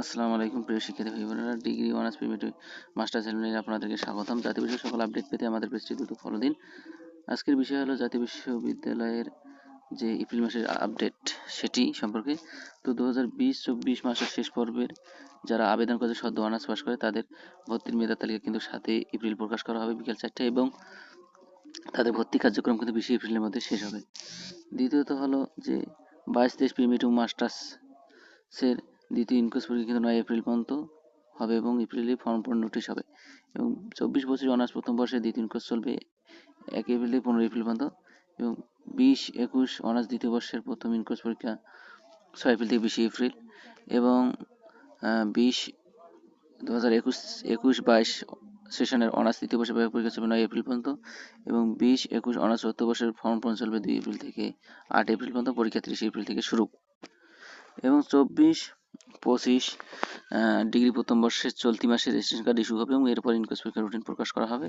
আসসালামু আলাইকুম প্রিয় শিক্ষার্থী ভাই বোনেরা, ডিগ্রি অনার্স প্রিমিটিভ মাস্টার সেমিনারে আপনাদেরকে স্বাগতম। জাতীয় বিষয় সকল আপডেট পেতে আমাদের পেজটি দ্রুত ফলো দিন। আজকের বিষয় হলো জাতীয় বিশ্ববিদ্যালয়ের যে এপ্রিল মাসের আপডেট সেটি সম্পর্কে। তো 2020-24 মাসের শেষ পর্বের যারা আবেদন করে সদ্য অনার্স পাস করে তাদের ভর্তির মেধা তালিকা কিন্তু 7 এপ্রিল প্রকাশ করা হবে বিকেল 4টায়, এবং তাদের ভর্তি কার্যক্রম কিন্তু 20 এপ্রিলের মধ্যে শেষ হবে। দ্বিতীয়ত হলো যে 22-23 প্রিমিটিভ মাস্টার্সের দ্বিতীয় ইনকোর্স পরীক্ষা কিন্তু 9 এপ্রিল পর্যন্ত হবে, এবং এপ্রিলে ফর্ম পূরণ নোটিশ হবে। এবং 24-25 অনার্স প্রথম বর্ষের দ্বিতীয় ইনকোর্স চলবে 1 এপ্রিল থেকে 15 এপ্রিল পর্যন্ত, এবং 20-21 অনার্স দ্বিতীয় বর্ষের প্রথম ইনকোর্স পরীক্ষা 6 এপ্রিল থেকে 20 এপ্রিল, এবং 2021-22 সেশনের অনার্স তৃতীয় বর্ষের পরীক্ষা চলবে 9 এপ্রিল পর্যন্ত, এবং 20-21 অনার্স চতুর্থ বর্ষের ফর্ম পূরণ চলবে 2 এপ্রিল থেকে 8 এপ্রিল পর্যন্ত, পরীক্ষা 30 এপ্রিল থেকে শুরু। এবং 24-25 ডিগ্রি প্রথম বর্ষের চলতি মাসে রেজিস্ট্রেশন কার্ড ইস্যু হবে, এবং এরপর ইনকোর্স পরীক্ষার রুটিন প্রকাশ করা হবে।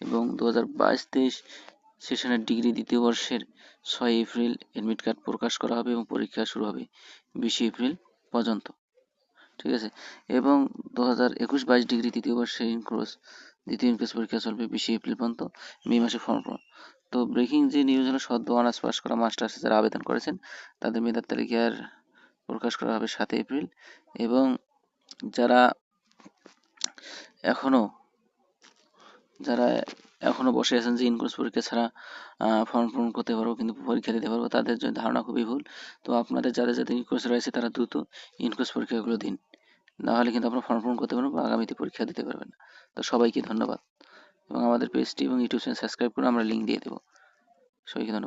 এবং 2022-23 সেশনের ডিগ্রি দ্বিতীয় বর্ষের 6 এপ্রিল এডমিট কার্ড প্রকাশ করা হবে, এবং পরীক্ষা শুরু হবে 20 এপ্রিল পর্যন্ত। ঠিক আছে। এবং 2021-22 ডিগ্রি তৃতীয় বর্ষের দ্বিতীয় ইনকোর্স পরীক্ষা চলবে 20 এপ্রিল পর্যন্ত, মে মাসে ফর্ম পূরণ। তো ব্রেকিং যে নিউজ হলো, সদ্য অনার্স পাস করা মাস্টার্স যারা আবেদন করেছেন তাদের মেধার তালিকার প্রকাশ করা হবে 7 এপ্রিল, এবং যারা এখনো বসে আছেন যে ইনকোর্স পরীক্ষা ছাড়া ফর্ম পূরণ করতে পারবো কিন্তু পরীক্ষা দিতে পারবো, তাদের জন্য ধারণা খুবই ভুল। তো আপনাদের যাদের ইনকোর্স রয়েছে তারা দ্রুত ইনকোর্স পরীক্ষাগুলো দিন, নাহলে কিন্তু আপনারা ফর্ম পূরণ করতে পারবেন বা আগামীতে পরীক্ষা দিতে পারবেন না। তো সবাইকে ধন্যবাদ, এবং আমাদের পেজটি এবং ইউটিউব চ্যানেল সাবস্ক্রাইব করে আমরা লিঙ্ক দিয়ে দেবো। সবাইকে ধন্যবাদ।